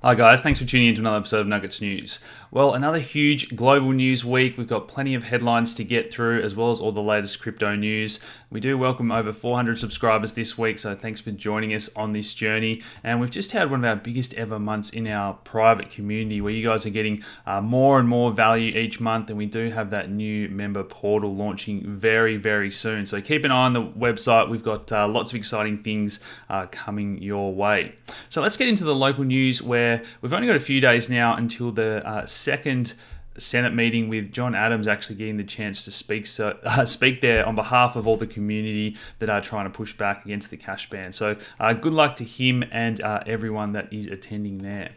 Hi guys, thanks for tuning in to another episode of Nuggets News. Well, another huge global news week. We've got plenty of headlines to get through, as well as all the latest crypto news. We do welcome over 400 subscribers this week, so thanks for joining us on this journey. And we've just had one of our biggest ever months in our private community, where you guys are getting more and more value each month, and we do have that new member portal launching very, very soon. So keep an eye on the website. We've got lots of exciting things coming your way. So let's get into the local news, where we've only got a few days now until the second Senate meeting, with John Adams actually getting the chance to speak there on behalf of all the community that are trying to push back against the cash ban. So good luck to him and everyone that is attending there.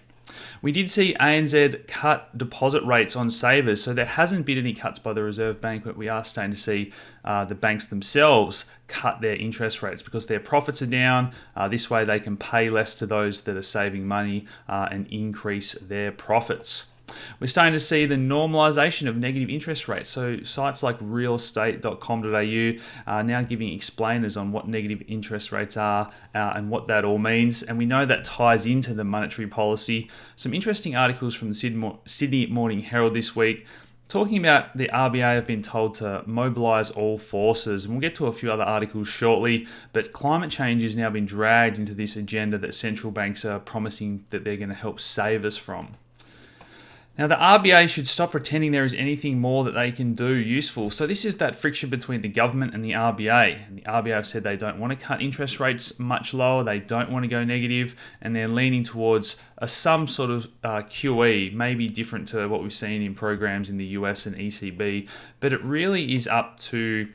We did see ANZ cut deposit rates on savers, so there hasn't been any cuts by the Reserve Bank, but we are starting to see the banks themselves cut their interest rates because their profits are down. This way they can pay less to those that are saving money and increase their profits. We're starting to see the normalization of negative interest rates. So sites like realestate.com.au are now giving explainers on what negative interest rates are and what that all means. And we know that ties into the monetary policy. Some interesting articles from the Sydney Morning Herald this week talking about the RBA have been told to mobilise all forces. And we'll get to a few other articles shortly, but climate change has now been dragged into this agenda that central banks are promising that they're going to help save us from. Now, the RBA should stop pretending there is anything more that they can do useful. So this is that friction between the government and the RBA. And the RBA have said they don't want to cut interest rates much lower, they don't want to go negative, and they're leaning towards some sort of QE, maybe different to what we've seen in programs in the US and ECB. But it really is up to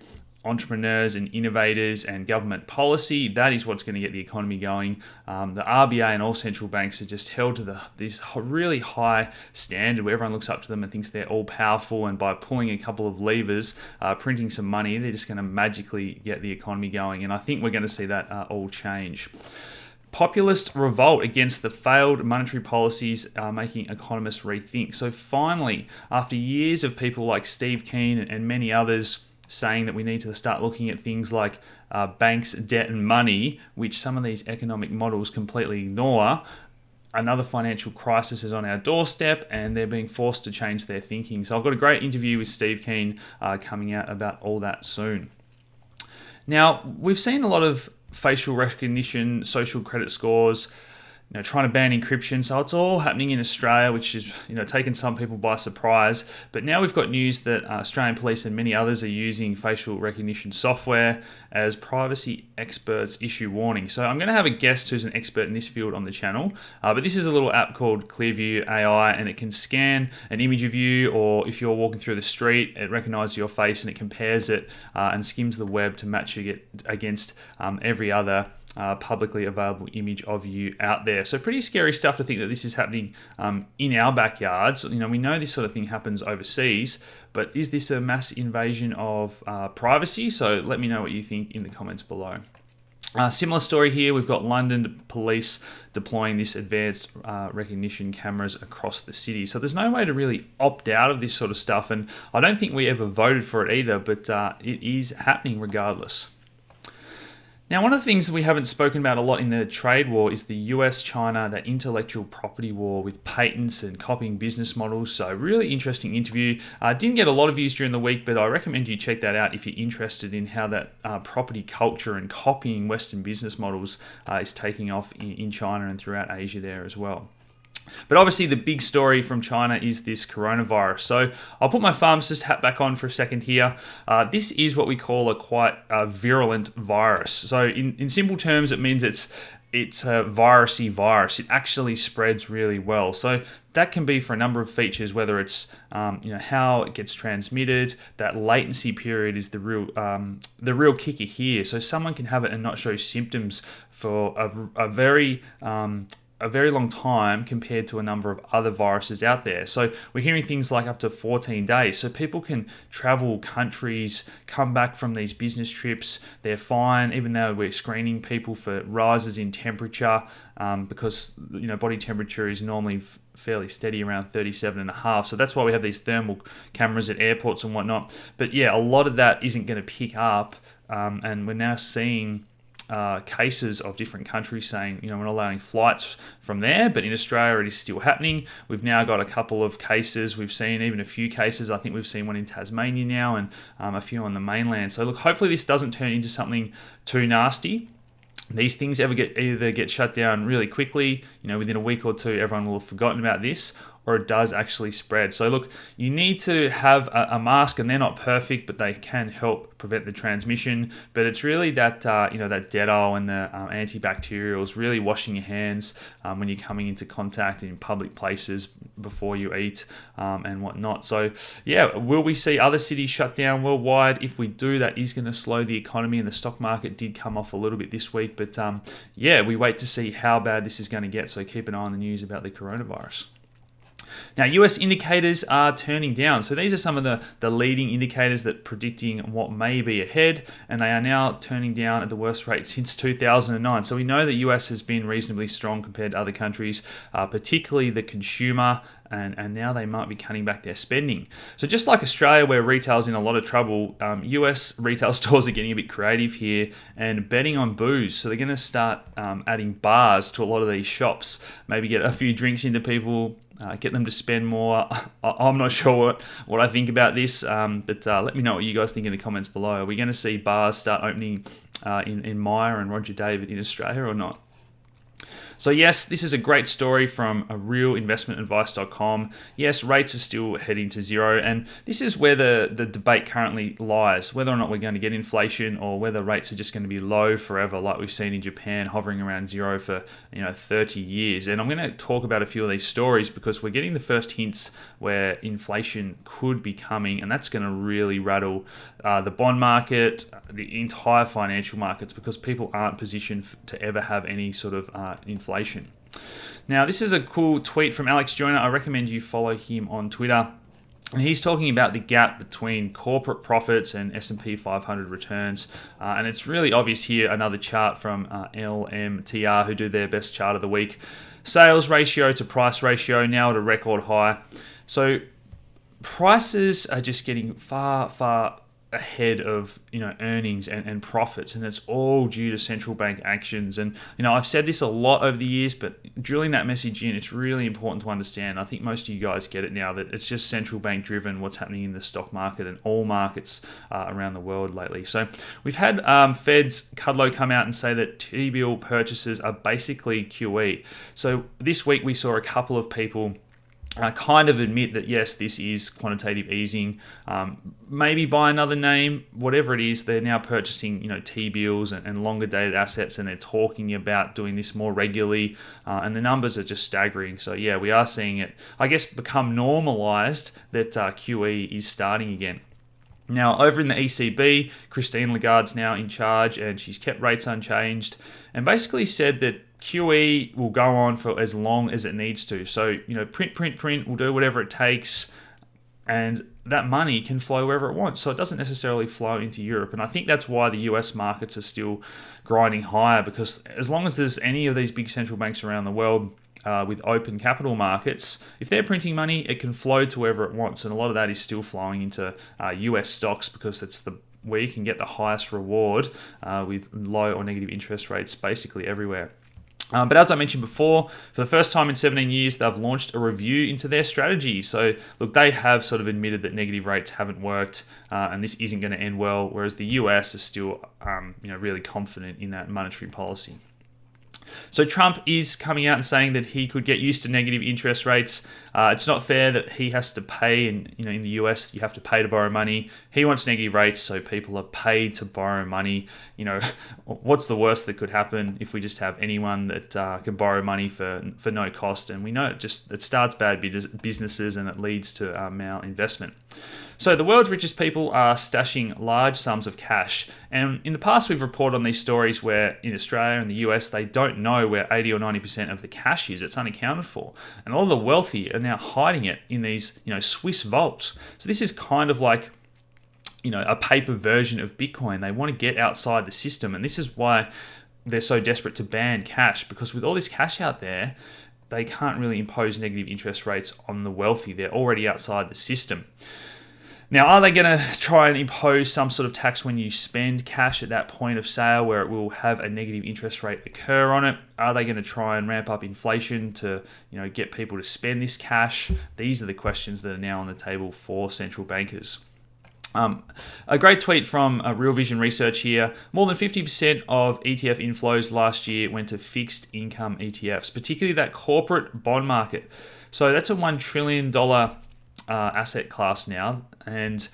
entrepreneurs and innovators and government policy. That is what's going to get the economy going. The RBA and all central banks are just held to this really high standard where everyone looks up to them and thinks they're all powerful, and by pulling a couple of levers, printing some money, they're just going to magically get the economy going. And I think we're going to see that all change. Populist revolt against the failed monetary policies are making economists rethink. So finally, after years of people like Steve Keen and many others saying that we need to start looking at things like banks, debt and money, which some of these economic models completely ignore, another financial crisis is on our doorstep and they're being forced to change their thinking. So I've got a great interview with Steve Keen coming out about all that soon. Now, we've seen a lot of facial recognition, social credit scores, trying to ban encryption. So it's all happening in Australia, which is, taken some people by surprise. But now we've got news that Australian police and many others are using facial recognition software as privacy experts issue warnings. So I'm going to have a guest who's an expert in this field on the channel. But this is a little app called Clearview AI, and it can scan an image of you, or if you're walking through the street, it recognizes your face and it compares it and skims the web to match you against every other publicly available image of you out there. So pretty scary stuff to think that this is happening in our backyards. We know this sort of thing happens overseas, but is this a mass invasion of privacy? So let me know what you think in the comments below. Similar story here. We've got London police deploying this advanced recognition cameras across the city. So there's no way to really opt out of this sort of stuff, and I don't think we ever voted for it either, but it is happening regardless. Now, one of the things that we haven't spoken about a lot in the trade war is the US-China, that intellectual property war with patents and copying business models. So really interesting interview. Didn't get a lot of views during the week, but I recommend you check that out if you're interested in how that property culture and copying Western business models is taking off in China and throughout Asia there as well. But obviously the big story from China is this coronavirus. So I'll put my pharmacist hat back on for a second here. This is what we call a quite virulent virus. So in simple terms, it means it's a virusy virus. It actually spreads really well. So that can be for a number of features, whether it's how it gets transmitted. That latency period is the real kicker here. So someone can have it and not show symptoms for a very long time compared to a number of other viruses out there. So we're hearing things like up to 14 days. So people can travel countries, come back from these business trips, they're fine, even though we're screening people for rises in temperature because body temperature is normally fairly steady around 37.5. So that's why we have these thermal cameras at airports and whatnot. But yeah, a lot of that isn't going to pick up, and we're now seeing cases of different countries saying, we're not allowing flights from there, but in Australia it is still happening. We've now got a couple of cases. We've seen even a few cases. I think we've seen one in Tasmania now and a few on the mainland. So look, hopefully this doesn't turn into something too nasty. These things either get shut down really quickly, within a week or two, everyone will have forgotten about this, or it does actually spread. So look, you need to have a mask, and they're not perfect, but they can help prevent the transmission. But it's really that that Dettol and the antibacterials, really washing your hands when you're coming into contact in public places before you eat and whatnot. So yeah, will we see other cities shut down worldwide? If we do, that is going to slow the economy, and the stock market did come off a little bit this week. But we wait to see how bad this is going to get. So keep an eye on the news about the coronavirus. Now, US indicators are turning down. So these are some of the leading indicators that predicting what may be ahead, and they are now turning down at the worst rate since 2009. So we know that US has been reasonably strong compared to other countries, particularly the consumer, and now they might be cutting back their spending. So just like Australia, where retail's in a lot of trouble, US retail stores are getting a bit creative here and betting on booze. So they're going to start adding bars to a lot of these shops, maybe get a few drinks into people, get them to spend more. I'm not sure what I think about this, but let me know what you guys think in the comments below. Are we going to see bars start opening in Myer and Roger David in Australia or not? So yes, this is a great story from realinvestmentadvice.com. Yes, rates are still heading to zero, and this is where the debate currently lies, whether or not we're going to get inflation or whether rates are just going to be low forever, like we've seen in Japan, hovering around zero for 30 years. And I'm going to talk about a few of these stories because we're getting the first hints where inflation could be coming, and that's going to really rattle the bond market, the entire financial markets, because people aren't positioned to ever have any sort of inflation. Now, this is a cool tweet from Alex Joyner. I recommend you follow him on Twitter. And he's talking about the gap between corporate profits and S&P 500 returns. And it's really obvious here, another chart from LMTR, who do their best chart of the week. Sales ratio to price ratio now at a record high. So prices are just getting far, far ahead of earnings and profits, and it's all due to central bank actions. And I've said this a lot over the years, but drilling that message in, it's really important to understand. I think most of you guys get it now, that it's just central bank driven what's happening in the stock market and all markets around the world lately. So we've had Fed's Kudlow come out and say that T-bill purchases are basically QE. So this week we saw a couple of people kind of admit that yes, this is quantitative easing. Maybe by another name, whatever it is, they're now purchasing T-bills and longer dated assets, and they're talking about doing this more regularly. And the numbers are just staggering. So yeah, we are seeing it, I guess, become normalized that QE is starting again. Now, over in the ECB, Christine Lagarde's now in charge, and she's kept rates unchanged and basically said that QE will go on for as long as it needs to. So, print, we'll do whatever it takes, and that money can flow wherever it wants. So it doesn't necessarily flow into Europe. And I think that's why the US markets are still grinding higher, because as long as there's any of these big central banks around the world with open capital markets, if they're printing money, it can flow to wherever it wants. And a lot of that is still flowing into US stocks, because it's where you can get the highest reward with low or negative interest rates basically everywhere. But as I mentioned before, for the first time in 17 years, they've launched a review into their strategy. So look, they have sort of admitted that negative rates haven't worked, and this isn't going to end well, whereas the US is still really confident in that monetary policy. So Trump is coming out and saying that he could get used to negative interest rates. It's not fair that he has to pay, and in the US you have to pay to borrow money. He wants negative rates, so people are paid to borrow money. What's the worst that could happen if we just have anyone that can borrow money for no cost? And we know it starts bad businesses, and it leads to malinvestment. So the world's richest people are stashing large sums of cash. And in the past, we've reported on these stories where in Australia and the US, they don't know where 80 or 90% of the cash is. It's unaccounted for. And all the wealthy are now hiding it in these, Swiss vaults. So this is kind of like, a paper version of Bitcoin. They want to get outside the system. And this is why they're so desperate to ban cash, because with all this cash out there, they can't really impose negative interest rates on the wealthy. They're already outside the system. Now, are they going to try and impose some sort of tax when you spend cash at that point of sale where it will have a negative interest rate occur on it? Are they going to try and ramp up inflation to, get people to spend this cash? These are the questions that are now on the table for central bankers. A great tweet from Real Vision Research here. More than 50% of ETF inflows last year went to fixed income ETFs, particularly that corporate bond market. So that's a $1 trillion asset class now. And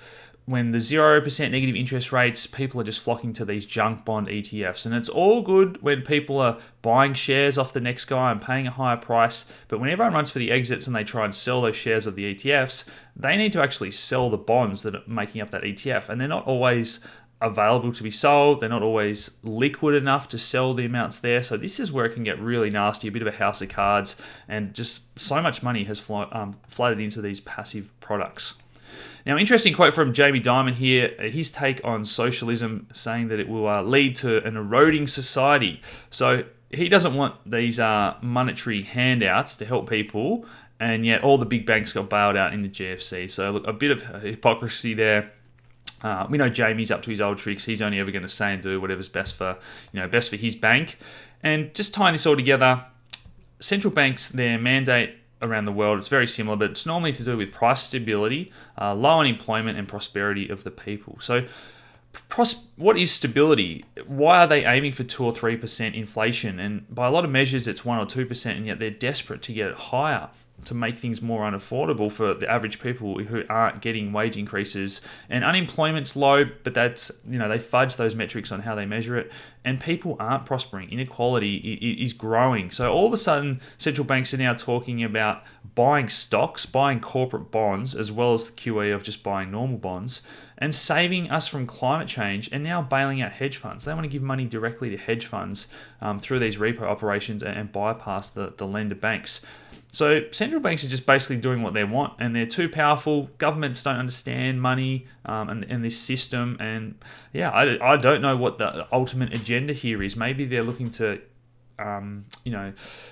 when the 0% negative interest rates, people are just flocking to these junk bond ETFs. And it's all good when people are buying shares off the next guy and paying a higher price. But when everyone runs for the exits and they try and sell those shares of the ETFs, they need to actually sell the bonds that are making up that ETF. And they're not always available to be sold. They're not always liquid enough to sell the amounts there. So this is where it can get really nasty, a bit of a house of cards. And just so much money has flooded into these passive products. Now, interesting quote from Jamie Dimon here, his take on socialism, saying that it will lead to an eroding society. So he doesn't want these monetary handouts to help people, and yet all the big banks got bailed out in the GFC. So look, a bit of hypocrisy there. We know Jamie's up to his old tricks. He's only ever going to say and do whatever's best for his bank. And just tying this all together, central banks, their mandate around the world, it's very similar, but it's normally to do with price stability, low unemployment, and prosperity of the people. So what is stability? Why are they aiming for 2 or 3% inflation? And by a lot of measures, it's 1 or 2%, and yet they're desperate to get it higher, to make things more unaffordable for the average people who aren't getting wage increases. And unemployment's low, but that's, they fudge those metrics on how they measure it, and people aren't prospering. Inequality is growing. So all of a sudden, central banks are now talking about buying stocks, buying corporate bonds, as well as the QE of just buying normal bonds, and saving us from climate change, and now bailing out hedge funds. They want to give money directly to hedge funds through these repo operations and bypass the lender banks. So central banks are just basically doing what they want, and they're too powerful. Governments don't understand money and this system. And yeah, I don't know what the ultimate agenda here is. Maybe they're looking to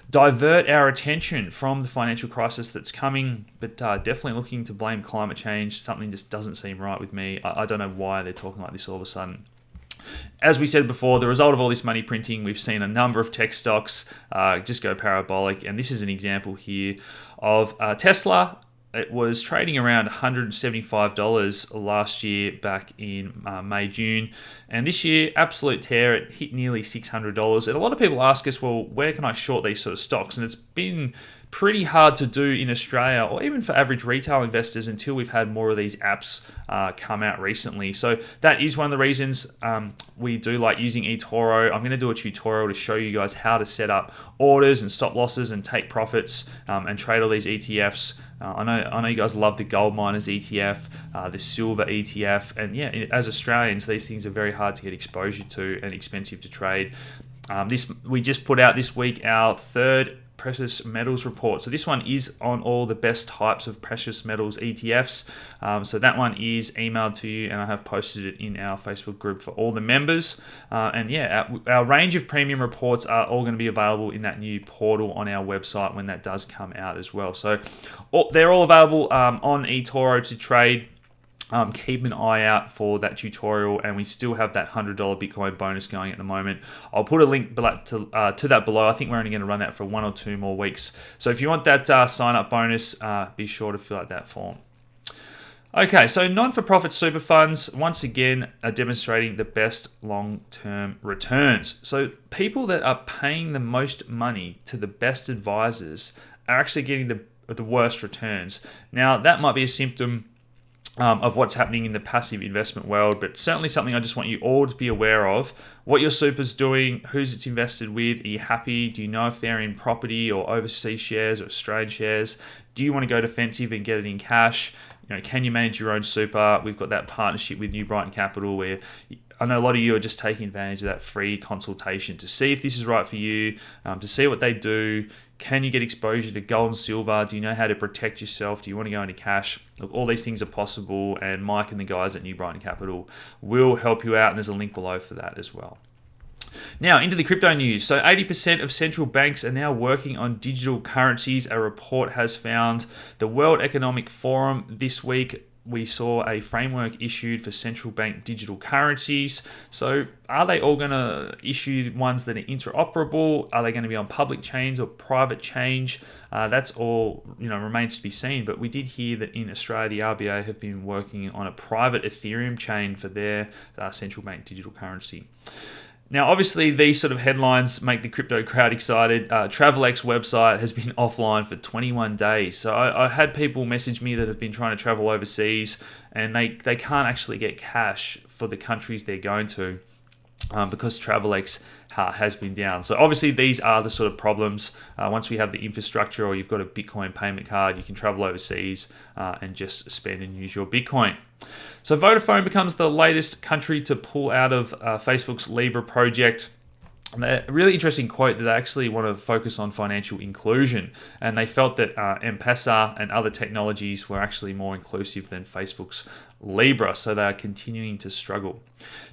divert our attention from the financial crisis that's coming, but definitely looking to blame climate change. Something just doesn't seem right with me. I don't know why they're talking like this all of a sudden. As we said before, the result of all this money printing, we've seen a number of tech stocks just go parabolic. And this is an example here of Tesla. It was trading around $175 last year back in May, June. And this year, absolute tear, it hit nearly $600. And a lot of people ask us, well, where can I short these sort of stocks? And it's been pretty hard to do in Australia, or even for average retail investors, until we've had more of these apps come out recently. So that is one of the reasons we do like using eToro. I'm going to do a tutorial to show you guys how to set up orders and stop losses and take profits and trade all these ETFs. I know you guys love the gold miners ETF, the silver ETF, and yeah, as Australians, these things are very hard to get exposure to and expensive to trade. We just put out this week our third precious metals report. So this one is on all the best types of precious metals ETFs. So that one is emailed to you, and I have posted it in our Facebook group for all the members. And yeah, our range of premium reports are all going to be available in that new portal on our website when that does come out as well. So they're all available on eToro to trade. Keep an eye out for that tutorial, and we still have that $100 Bitcoin bonus going at the moment. I'll put a link to that below. I think we're only going to run that for 1 or 2 more weeks. So if you want that sign-up bonus, be sure to fill out that form. Okay, so non-for-profit super funds, once again, are demonstrating the best long-term returns. So people that are paying the most money to the best advisors are actually getting the worst returns. Now, that might be a symptom of what's happening in the passive investment world, but certainly something I just want you all to be aware of. What your super's doing, who's it's invested with, are you happy? Do you know if they're in property or overseas shares or Australian shares? Do you want to go defensive and get it in cash? Can you manage your own super? We've got that partnership with Brighton Capital where I know a lot of you are just taking advantage of that free consultation to see if this is right for you, to see what they do. Can you get exposure to gold and silver? Do you know how to protect yourself? Do you want to go into cash? Look, all these things are possible, and Mike and the guys at New Brighton Capital will help you out, and there's a link below for that as well. Now, into the crypto news. So 80% of central banks are now working on digital currencies, a report has found. The World Economic Forum this week we saw a framework issued for central bank digital currencies. So are they all going to issue ones that are interoperable? Are they going to be on public chains or private chains? That's all remains to be seen. But we did hear that in Australia, the RBA have been working on a private Ethereum chain for their central bank digital currency. Now, obviously, these sort of headlines make the crypto crowd excited. Travelex website has been offline for 21 days. So I had people message me that have been trying to travel overseas, and they can't actually get cash for the countries they're going to because Travelex has been down. So obviously, these are the sort of problems. Once we have the infrastructure or you've got a Bitcoin payment card, you can travel overseas and just spend and use your Bitcoin. So Vodafone becomes the latest country to pull out of Facebook's Libra project. And a really interesting quote that they actually want to focus on financial inclusion. And they felt that M-Pesa and other technologies were actually more inclusive than Facebook's Libra. So they are continuing to struggle.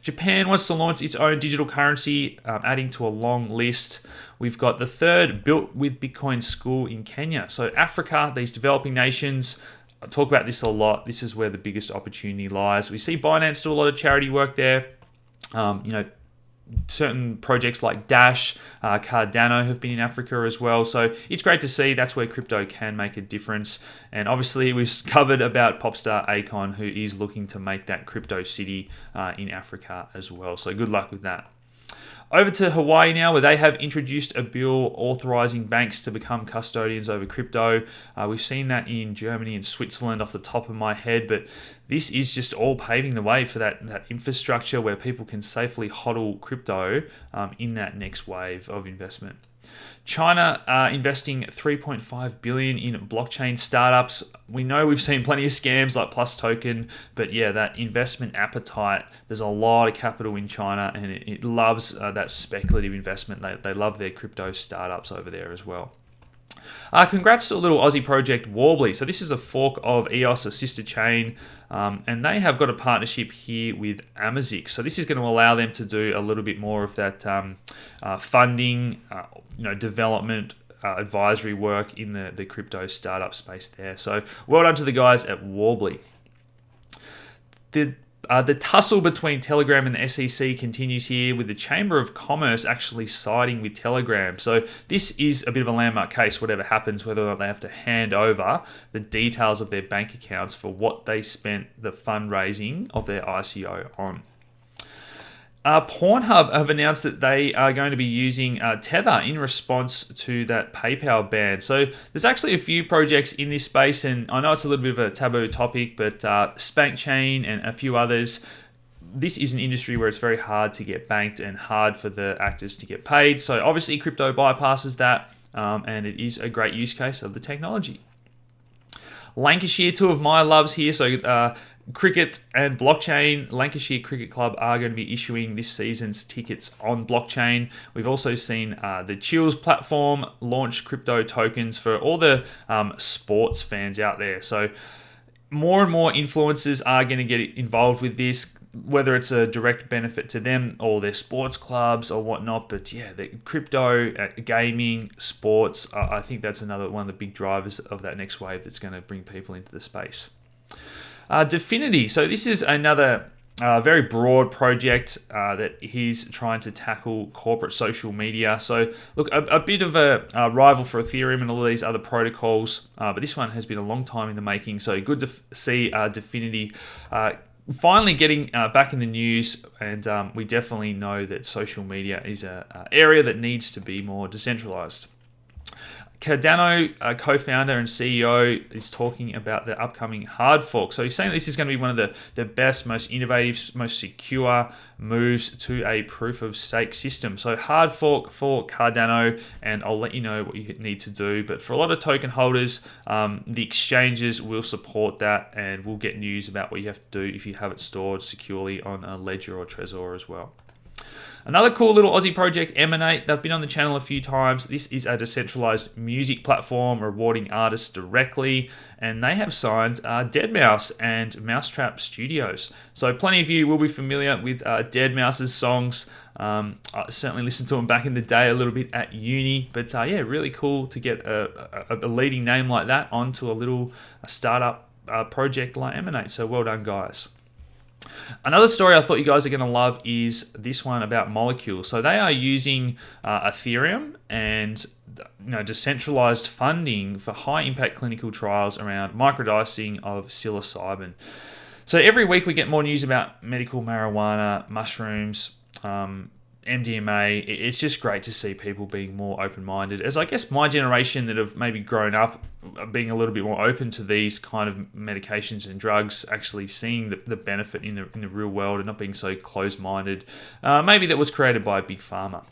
Japan wants to launch its own digital currency, adding to a long list. We've got the third built with Bitcoin school in Kenya. So Africa, these developing nations, I talk about this a lot. This is where the biggest opportunity lies. We see Binance do a lot of charity work there. Certain projects like Dash, Cardano have been in Africa as well. So it's great to see that's where crypto can make a difference. And obviously we've covered about Popstar Akon, who is looking to make that crypto city in Africa as well. So good luck with that. Over to Hawaii now, where they have introduced a bill authorizing banks to become custodians over crypto. We've seen that in Germany and Switzerland off the top of my head, but this is just all paving the way for that infrastructure where people can safely hodl crypto in that next wave of investment. China investing $3.5 billion in blockchain startups. We know we've seen plenty of scams like Plus Token, but yeah, that investment appetite, there's a lot of capital in China, and it loves that speculative investment. They love their crypto startups over there as well. Congrats to a little Aussie project, Warbly. So this is a fork of EOS, a sister chain, and they have got a partnership here with Amazic. So this is going to allow them to do a little bit more of that funding, development, advisory work in the crypto startup space there. So well done to the guys at Warbly. The tussle between Telegram and the SEC continues here, with the Chamber of Commerce actually siding with Telegram. So this is a bit of a landmark case, whatever happens, whether or not they have to hand over the details of their bank accounts for what they spent the fundraising of their ICO on. Pornhub have announced that they are going to be using Tether in response to that PayPal ban. So there's actually a few projects in this space, and I know it's a little bit of a taboo topic, but SpankChain and a few others, this is an industry where it's very hard to get banked and hard for the actors to get paid. So obviously crypto bypasses that, and it is a great use case of the technology. Lancashire, two of my loves here. So cricket and blockchain. Lancashire Cricket Club are going to be issuing this season's tickets on blockchain. We've also seen the Chills platform launch crypto tokens for all the sports fans out there. So more and more influencers are going to get involved with this, whether it's a direct benefit to them or their sports clubs or whatnot. But yeah, the crypto, gaming, sports, I think that's another one of the big drivers of that next wave that's going to bring people into the space. Definity. So this is another very broad project that he's trying to tackle corporate social media. So look, a bit of a rival for Ethereum and all of these other protocols, but this one has been a long time in the making. So good to see Definity finally getting back in the news, and we definitely know that social media is an area that needs to be more decentralized. Cardano, co-founder and CEO, is talking about the upcoming hard fork. So he's saying this is going to be one of the best, most innovative, most secure moves to a proof-of-stake system. So hard fork for Cardano, and I'll let you know what you need to do. But for a lot of token holders, the exchanges will support that, and we'll get news about what you have to do if you have it stored securely on a Ledger or Trezor as well. Another cool little Aussie project, Emanate. They've been on the channel a few times. This is a decentralized music platform rewarding artists directly, and they have signed deadmau5 and Mousetrap Studios. So plenty of you will be familiar with deadmau5's songs. I certainly listened to them back in the day a little bit at uni, but yeah, really cool to get a leading name like that onto a little startup project like Emanate. So well done, guys. Another story I thought you guys are going to love is this one about Molecule. So they are using Ethereum and decentralized funding for high impact clinical trials around microdosing of psilocybin. So every week we get more news about medical marijuana, mushrooms, MDMA. It's just great to see people being more open-minded. As I guess my generation that have maybe grown up being a little bit more open to these kind of medications and drugs, actually seeing the benefit in the real world and not being so closed-minded. Maybe that was created by Big Pharma.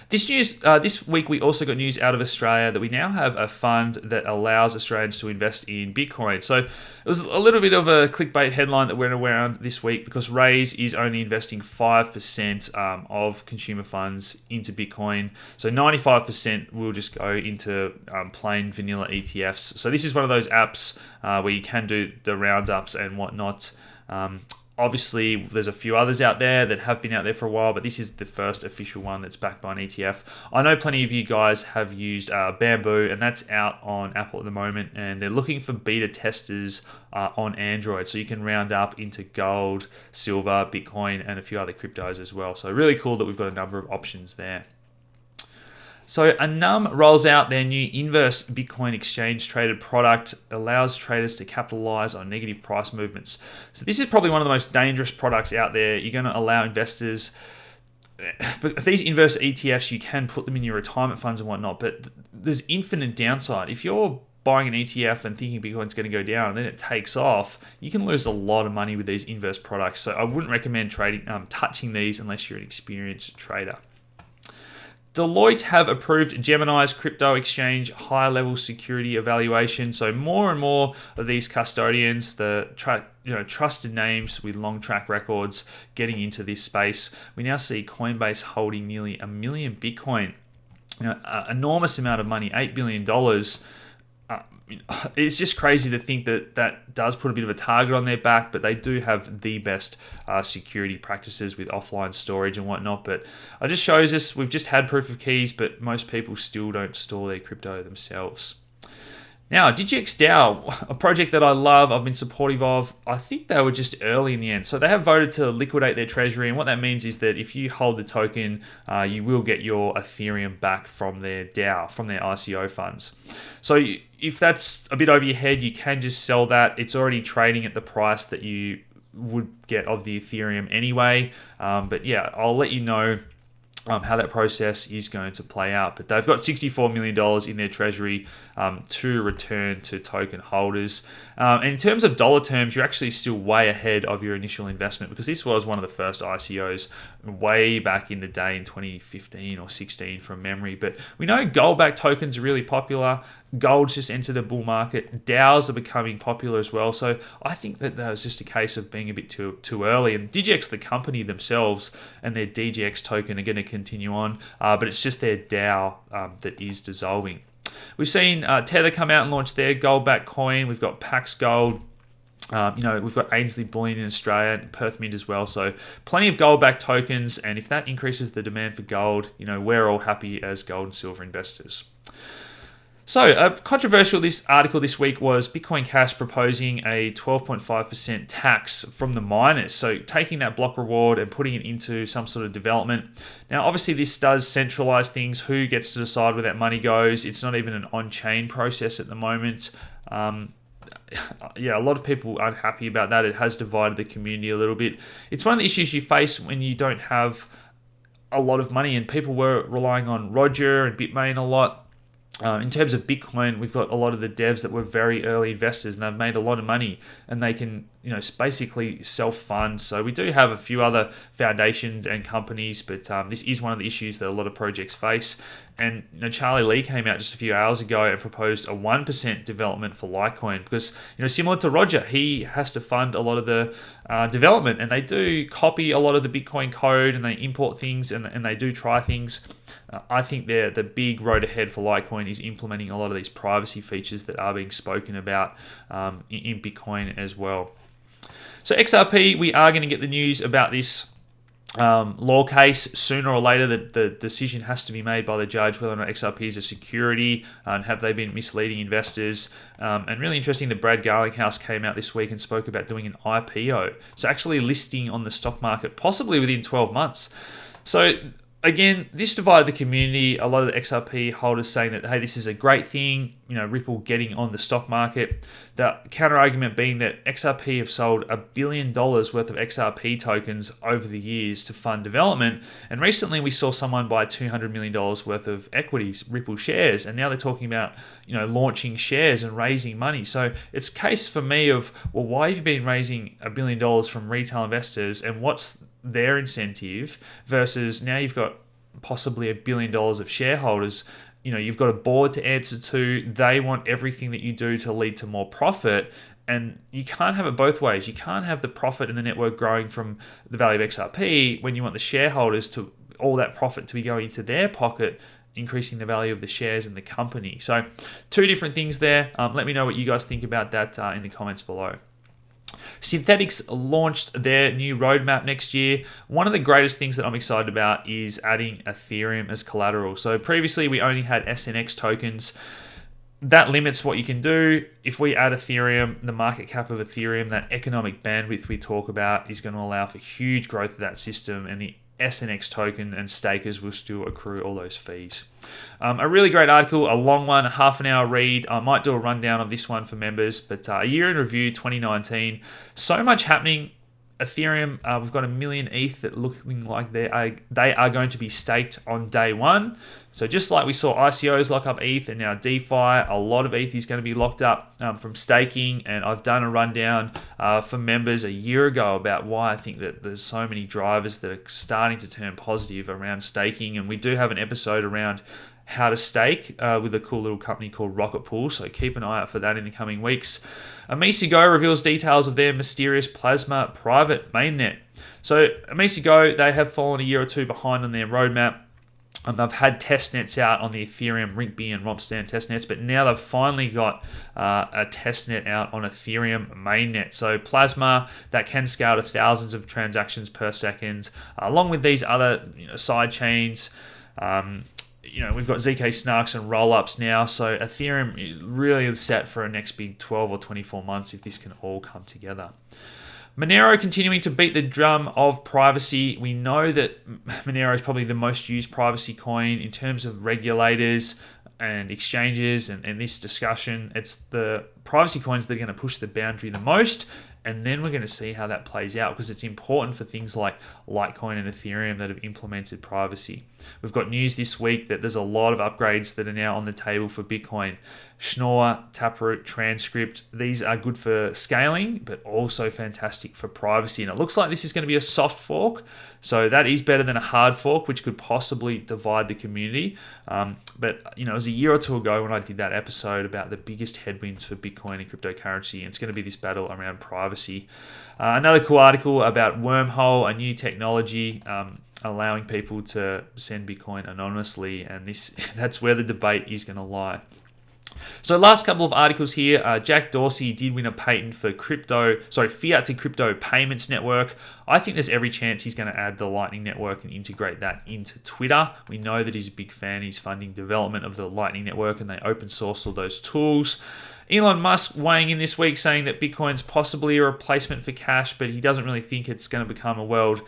This week we also got news out of Australia that we now have a fund that allows Australians to invest in Bitcoin. So it was a little bit of a clickbait headline that went around this week because Raise is only investing 5% of consumer funds into Bitcoin. So 95% will just go into plain vanilla ETFs. So this is one of those apps where you can do the roundups and whatnot. Obviously, there's a few others out there that have been out there for a while, but this is the first official one that's backed by an ETF. I know plenty of you guys have used Bamboo, and that's out on Apple at the moment, and they're looking for beta testers on Android, so you can round up into gold, silver, Bitcoin, and a few other cryptos as well. So really cool that we've got a number of options there. So Anum rolls out their new inverse Bitcoin exchange traded product, allows traders to capitalize on negative price movements. So this is probably one of the most dangerous products out there. You're going to allow investors, but these inverse ETFs, you can put them in your retirement funds and whatnot, but there's infinite downside. If you're buying an ETF and thinking Bitcoin's going to go down and then it takes off, you can lose a lot of money with these inverse products. So I wouldn't recommend touching these unless you're an experienced trader. Deloitte have approved Gemini's crypto exchange high-level security evaluation. So more and more of these custodians, trusted names with long track records, getting into this space. We now see Coinbase holding nearly 1 million Bitcoin, enormous amount of money, $8 billion. It's just crazy to think that does put a bit of a target on their back, but they do have the best security practices with offline storage and whatnot. But it just shows us we've just had proof of keys, but most people still don't store their crypto themselves. Now, DGX a project that I love, I've been supportive of, I think they were just early in the end. So they have voted to liquidate their treasury, and what that means is that if you hold the token, you will get your Ethereum back from their DAO, from their ICO funds. So if that's a bit over your head, you can just sell that. It's already trading at the price that you would get of the Ethereum anyway. But yeah, I'll let you know how that process is going to play out. But they've got $64 million in their treasury to return to token holders. And in terms of dollar terms, you're actually still way ahead of your initial investment because this was one of the first ICOs way back in the day in 2015 or 16 from memory. But we know gold-backed tokens are really popular. Gold's just entered a bull market. DAOs are becoming popular as well. So I think that was just a case of being a bit too early. And DGX, the company themselves, and their DGX token are going to continue on. But it's just their DAO that is dissolving. We've seen Tether come out and launch their gold-backed coin. We've got Pax Gold. We've got Ainsley Bullion in Australia and Perth Mint as well. So plenty of gold-backed tokens. And if that increases the demand for gold, we're all happy as gold and silver investors. So, controversial this article this week was Bitcoin Cash proposing a 12.5% tax from the miners. So, taking that block reward and putting it into some sort of development. Now, obviously, this does centralize things. Who gets to decide where that money goes? It's not even an on-chain process at the moment. A lot of people aren't happy about that. It has divided the community a little bit. It's one of the issues you face when you don't have a lot of money, and people were relying on Roger and Bitmain a lot. In terms of Bitcoin, we've got a lot of the devs that were very early investors and they've made a lot of money and they can, basically self-fund. So we do have a few other foundations and companies, but this is one of the issues that a lot of projects face. And Charlie Lee came out just a few hours ago and proposed a 1% development for Litecoin because, similar to Roger, he has to fund a lot of the development, and they do copy a lot of the Bitcoin code and they import things and they do try things. I think the big road ahead for Litecoin is implementing a lot of these privacy features that are being spoken about in Bitcoin as well. So XRP, we are going to get the news about this law case. Sooner or later, the decision has to be made by the judge whether or not XRP is a security and have they been misleading investors. And really interesting that Brad Garlinghouse came out this week and spoke about doing an IPO. So actually listing on the stock market, possibly within 12 months. So again, this divided the community. A lot of the XRP holders saying that, hey, this is a great thing, Ripple getting on the stock market. The counter argument being that XRP have sold $1 billion worth of XRP tokens over the years to fund development. And recently we saw someone buy $200 million worth of equities, Ripple shares. And now they're talking about, launching shares and raising money. So it's a case for me of, well, why have you been raising $1 billion from retail investors and what's their incentive versus now you've got possibly $1 billion of shareholders. You've got a board to answer to. They want everything that you do to lead to more profit. And you can't have it both ways. You can't have the profit in the network growing from the value of XRP when you want the shareholders to all that profit to be going into their pocket, increasing the value of the shares in the company. So two different things there. Let me know what you guys think about that in the comments below. Synthetics launched their new roadmap next year. One of the greatest things that I'm excited about is adding Ethereum as collateral. So previously we only had SNX tokens. That limits what you can do. If we add Ethereum, the market cap of Ethereum, that economic bandwidth we talk about is going to allow for huge growth of that system, and the SNX token and stakers will still accrue all those fees. A really great article, a long one, a half an hour read. I might do a rundown of this one for members, but a year in review 2019. So much happening. Ethereum, we've got 1 million ETH that looking like they are going to be staked on day one. So just like we saw ICOs lock up ETH and now DeFi, a lot of ETH is going to be locked up from staking. And I've done a rundown for members a year ago about why I think that there's so many drivers that are starting to turn positive around staking. And we do have an episode around how to stake with a cool little company called Rocket Pool. So keep an eye out for that in the coming weeks. Amisi Go reveals details of their mysterious Plasma private mainnet. So Amisi Go, they have fallen a year or two behind on their roadmap. They've had testnets out on the Ethereum, Rinkeby, and Rompstand testnets, but now they've finally got a testnet out on Ethereum mainnet. So Plasma, that can scale to thousands of transactions per second, along with these other side chains. We've got ZK snarks and rollups now, so Ethereum is really set for a next big 12 or 24 months if this can all come together. Monero continuing to beat the drum of privacy. We know that Monero is probably the most used privacy coin in terms of regulators and exchanges and this discussion. It's the privacy coins that are going to push the boundary the most. And then we're going to see how that plays out because it's important for things like Litecoin and Ethereum that have implemented privacy. We've got news this week that there's a lot of upgrades that are now on the table for Bitcoin. Schnorr, Taproot, Transcript, these are good for scaling, but also fantastic for privacy. And it looks like this is going to be a soft fork. So that is better than a hard fork, which could possibly divide the community. But it was a year or two ago when I did that episode about the biggest headwinds for Bitcoin and cryptocurrency. And it's going to be this battle around privacy. Another cool article about Wormhole, a new technology allowing people to send Bitcoin anonymously. And that's where the debate is going to lie. So last couple of articles here. Jack Dorsey did win a patent for fiat to crypto payments network. I think there's every chance he's going to add the Lightning Network and integrate that into Twitter. We know that he's a big fan. He's funding development of the Lightning Network and they open source all those tools. Elon Musk weighing in this week saying that Bitcoin's possibly a replacement for cash, but he doesn't really think it's going to become a world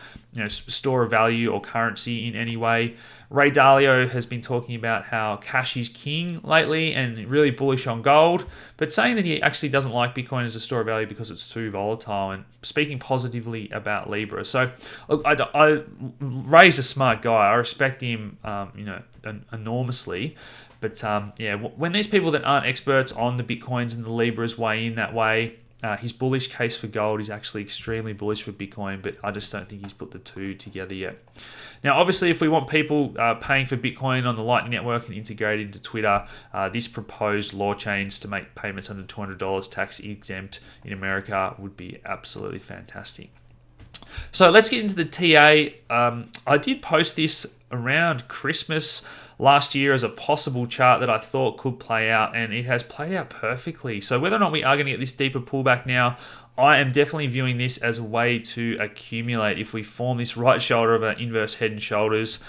store of value or currency in any way. Ray Dalio has been talking about how cash is king lately and really bullish on gold, but saying that he actually doesn't like Bitcoin as a store of value because it's too volatile and speaking positively about Libra. So look, Ray's a smart guy. I respect him, enormously. But when these people that aren't experts on the Bitcoins and the Libras weigh in that way, his bullish case for gold is actually extremely bullish for Bitcoin, but I just don't think he's put the two together yet. Now, obviously, if we want people paying for Bitcoin on the Lightning Network and integrated into Twitter, this proposed law change to make payments under $200 tax exempt in America would be absolutely fantastic. So let's get into the TA. I did post this around Christmas last year as a possible chart that I thought could play out, and it has played out perfectly. So whether or not we are going to get this deeper pullback now, I am definitely viewing this as a way to accumulate. If we form this right shoulder of our inverse head and shoulders,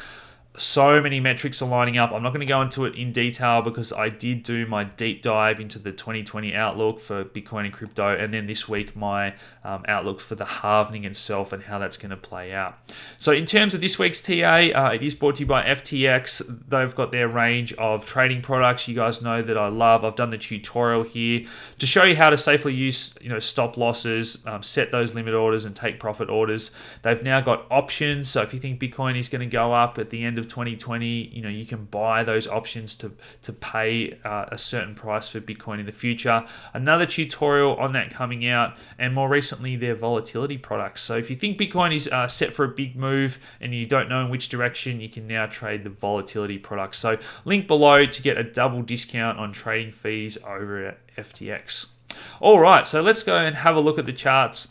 so many metrics are lining up. I'm not going to go into it in detail because I did do my deep dive into the 2020 outlook for Bitcoin and crypto, and then this week my outlook for the halvening itself and how that's going to play out. So in terms of this week's TA, it is brought to you by FTX. They've got their range of trading products. You guys know that I love. I've done the tutorial here to show you how to safely use stop losses, set those limit orders, and take profit orders. They've now got options. So if you think Bitcoin is going to go up at the end of 2020, you can buy those options to pay a certain price for Bitcoin in the future. Another tutorial on that coming out, and more recently their volatility products. So if you think Bitcoin is set for a big move and you don't know in which direction, you can now trade the volatility products. So link below to get a double discount on trading fees over at FTX. All right, so let's go and have a look at the charts.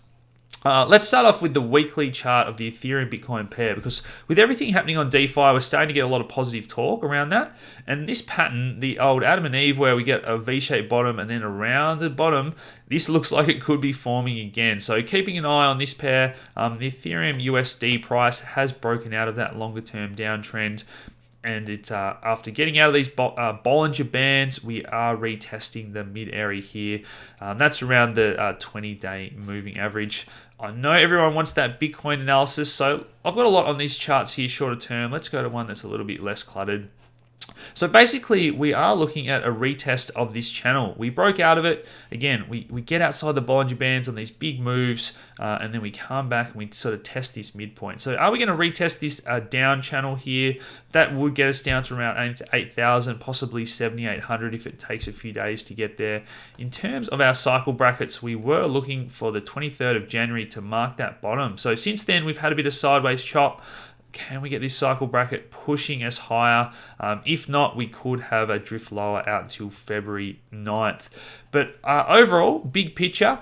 Let's start off with the weekly chart of the Ethereum Bitcoin pair, because with everything happening on DeFi, we're starting to get a lot of positive talk around that. And this pattern, the old Adam and Eve, where we get a V-shaped bottom and then a rounded bottom, this looks like it could be forming again. So keeping an eye on this pair, the Ethereum USD price has broken out of that longer term downtrend. And it's after getting out of these Bollinger Bands, we are retesting the mid area here. That's around the 20-day moving average. I know everyone wants that Bitcoin analysis, so I've got a lot on these charts here shorter term. Let's go to one that's a little bit less cluttered. So basically, we are looking at a retest of this channel. We broke out of it. Again, we get outside the Bollinger Bands on these big moves, and then we come back and we sort of test this midpoint. So are we going to retest this down channel here? That would get us down to around 8,000, possibly 7,800 if it takes a few days to get there. In terms of our cycle brackets, we were looking for the 23rd of January to mark that bottom. So since then, we've had a bit of sideways chop. Can we get this cycle bracket pushing us higher? If not, we could have a drift lower out until February 9th. But overall, big picture,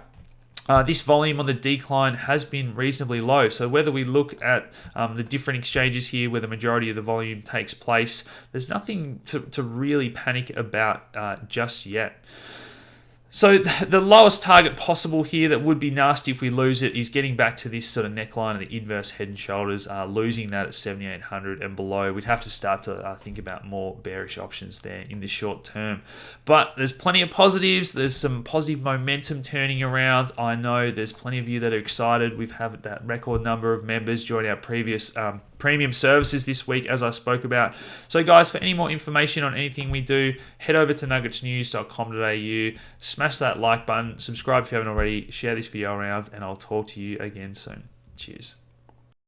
this volume on the decline has been reasonably low. So whether we look at the different exchanges here where the majority of the volume takes place, there's nothing to really panic about just yet. So the lowest target possible here that would be nasty if we lose it is getting back to this sort of neckline of the inverse head and shoulders, losing that at 7,800 and below. We'd have to start to think about more bearish options there in the short term. But there's plenty of positives. There's some positive momentum turning around. I know there's plenty of you that are excited. We've had that record number of members join our previous premium services this week, as I spoke about. So guys, for any more information on anything we do, head over to nuggetsnews.com.au, smash that like button, subscribe if you haven't already, share this video around, and I'll talk to you again soon. Cheers.